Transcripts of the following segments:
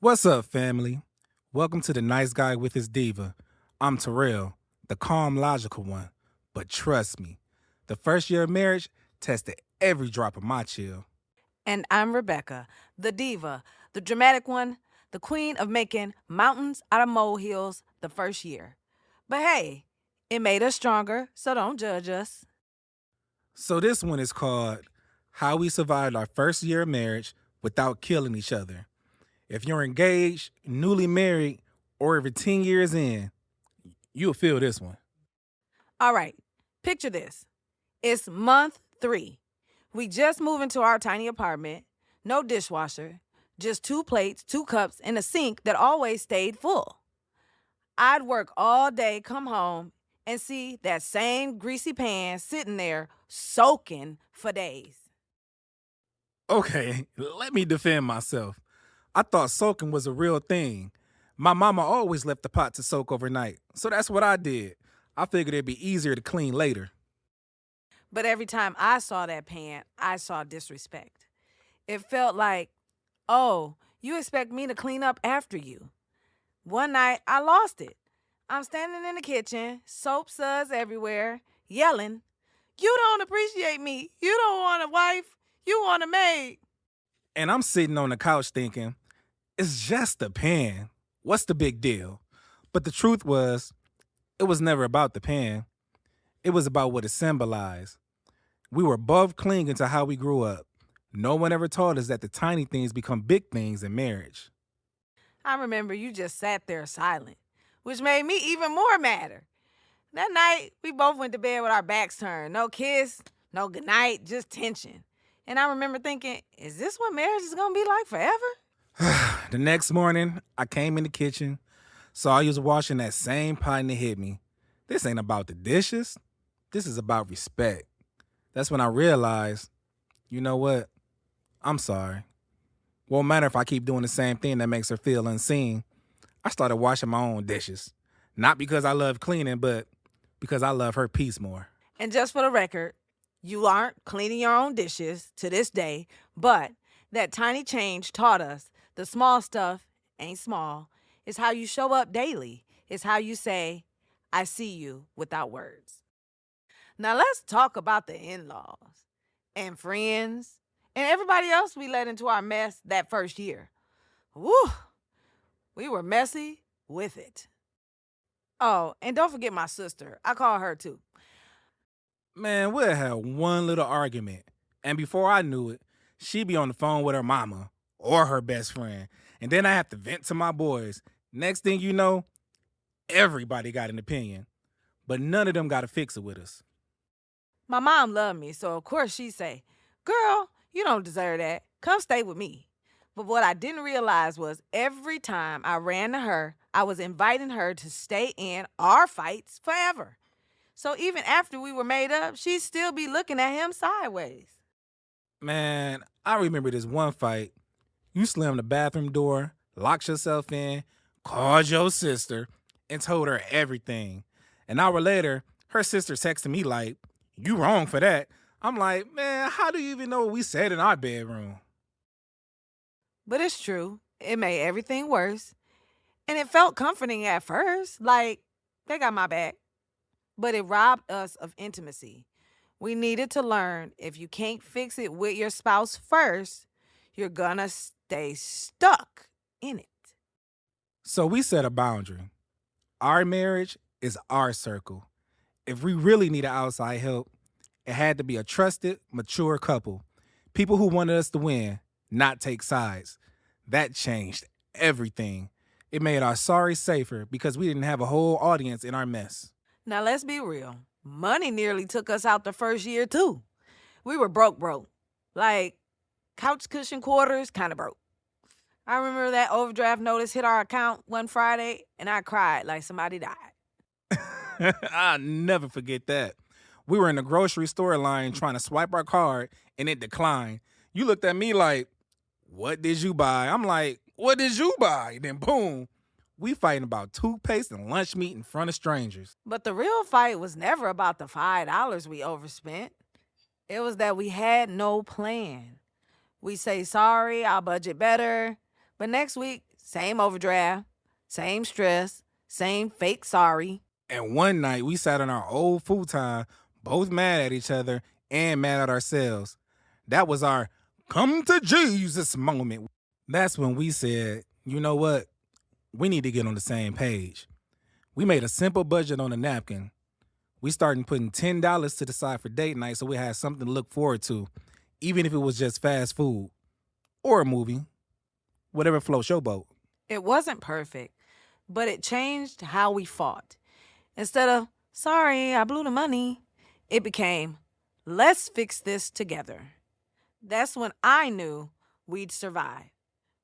What's up, family? Welcome to the Nice Guy with His Diva. I'm Terrell, the calm, logical one. But trust me, the first year of marriage tested every drop of my chill. And I'm Rebecca, the diva, the dramatic one, the queen of making mountains out of molehills the first year. But hey, it made us stronger, so don't judge us. So this one is called How We Survived Our First Year of Marriage Without Killing Each Other. If you're engaged, newly married, or even 10 years in, you'll feel this one. All right, picture this. It's month 3. We just moved into our tiny apartment, no dishwasher, just 2 plates, 2 cups, and a sink that always stayed full. I'd work all day, come home, and see that same greasy pan sitting there soaking for days. Okay, let me defend myself. I thought soaking was a real thing. My mama always left the pot to soak overnight, so that's what I did. I figured it'd be easier to clean later. But every time I saw that pan, I saw disrespect. It felt like, oh, you expect me to clean up after you. One night, I lost it. I'm standing in the kitchen, soap suds everywhere, yelling, "You don't appreciate me. You don't want a wife. You want a maid." And I'm sitting on the couch thinking, it's just a pan. What's the big deal? But the truth was, it was never about the pan. It was about what it symbolized. We were both clinging to how we grew up. No one ever taught us that the tiny things become big things in marriage. I remember you just sat there silent, which made me even more madder. That night, we both went to bed with our backs turned. No kiss, no goodnight, just tension. And I remember thinking, is this what marriage is going to be like forever? The next morning, I came in the kitchen, saw you was washing that same pot and it hit me. This ain't about the dishes. This is about respect. That's when I realized, you know what? I'm sorry. Won't matter if I keep doing the same thing that makes her feel unseen. I started washing my own dishes. Not because I love cleaning, but because I love her peace more. And just for the record, you aren't cleaning your own dishes to this day, but that tiny change taught us the small stuff ain't small. It's how you show up daily. It's how you say, I see you without words. Now let's talk about the in-laws and friends and everybody else we let into our mess that first year. Woo! We were messy with it. Oh, and don't forget my sister. I call her too. Man, we'll have one little argument. And before I knew it, she'd be on the phone with her mama or her best friend. And then I have to vent to my boys. Next thing you know, everybody got an opinion. But none of them got to fix it with us. My mom loved me, so of course she'd say, "Girl, you don't deserve that. Come stay with me." But what I didn't realize was every time I ran to her, I was inviting her to stay in our fights forever. So even after we were made up, she'd still be looking at him sideways. Man, I remember this one fight. You slammed the bathroom door, locked yourself in, called your sister, and told her everything. An hour later, her sister texted me like, "You wrong for that." I'm like, man, how do you even know what we said in our bedroom? But it's true, it made everything worse. And it felt comforting at first, like they got my back. But it robbed us of intimacy. We needed to learn if you can't fix it with your spouse first, you're gonna stay stuck in it. So we set a boundary. Our marriage is our circle. If we really needed outside help, it had to be a trusted, mature couple. People who wanted us to win, not take sides. That changed everything. It made our sorry safer because we didn't have a whole audience in our mess. Now let's be real. Money nearly took us out the first year too. We were broke. Like couch cushion quarters, kind of broke. I remember that overdraft notice hit our account one Friday and I cried like somebody died. I'll never forget that. We were in the grocery store line trying to swipe our card and it declined. You looked at me like, what did you buy? I'm like, what did you buy? Then boom, we fighting about toothpaste and lunch meat in front of strangers. But the real fight was never about the $5 we overspent. It was that we had no plan. We say sorry, I'll budget better. But next week, Same overdraft, same stress, same fake sorry. And one night we sat on our old futon, both mad at each other and mad at ourselves. That was our come to Jesus moment. That's when we said, you know what? We need to get on the same page. We made a simple budget on a napkin. We started putting $10 to the side for date night so we had something to look forward to, even if it was just fast food or a movie, whatever floats your boat. It wasn't perfect, but it changed how we fought. Instead of, sorry, I blew the money, it became, let's fix this together. That's when I knew we'd survive.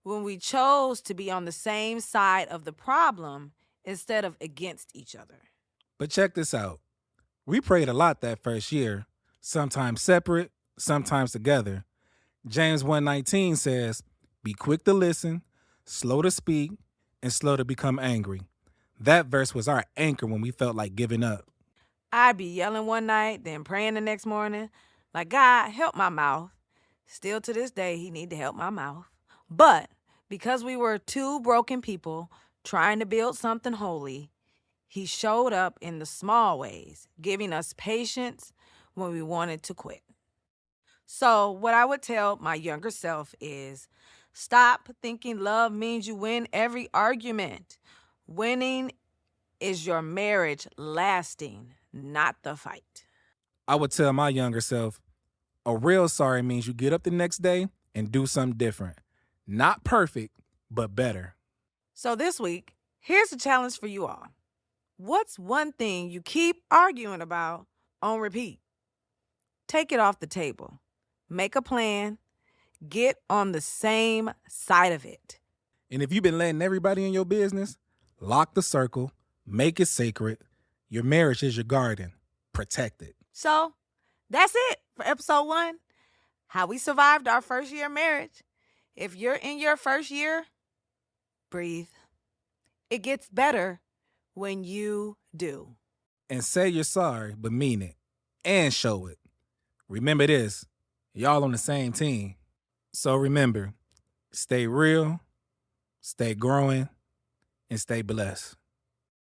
When we chose to be on the same side of the problem instead of against each other. But check this out. We prayed a lot that first year, sometimes separate, sometimes together. James 1:19 says, be quick to listen, slow to speak, and slow to become angry. That verse was our anchor when we felt like giving up. I'd be yelling one night, then praying the next morning, like, God, help my mouth. Still to this day, he need to help my mouth. But because we were two broken people trying to build something holy, he showed up in the small ways, giving us patience when we wanted to quit. So what I would tell my younger self is, stop thinking love means you win every argument. Winning is your marriage lasting, not the fight. I would tell my younger self, a real sorry means you get up the next day and do something different. Not perfect, but better. So this week, here's a challenge for you all. What's one thing you keep arguing about on repeat? Take it off the table. Make a plan. Get on the same side of it. And if you've been letting everybody in your business, lock the circle, make it sacred. Your marriage is your garden. Protect it. So that's it for episode 1, how we survived our first year of marriage. If you're in your first year, breathe. It gets better when you do. And say you're sorry, but mean it. And show it. Remember this, y'all on the same team. So remember, stay real, stay growing, and stay blessed.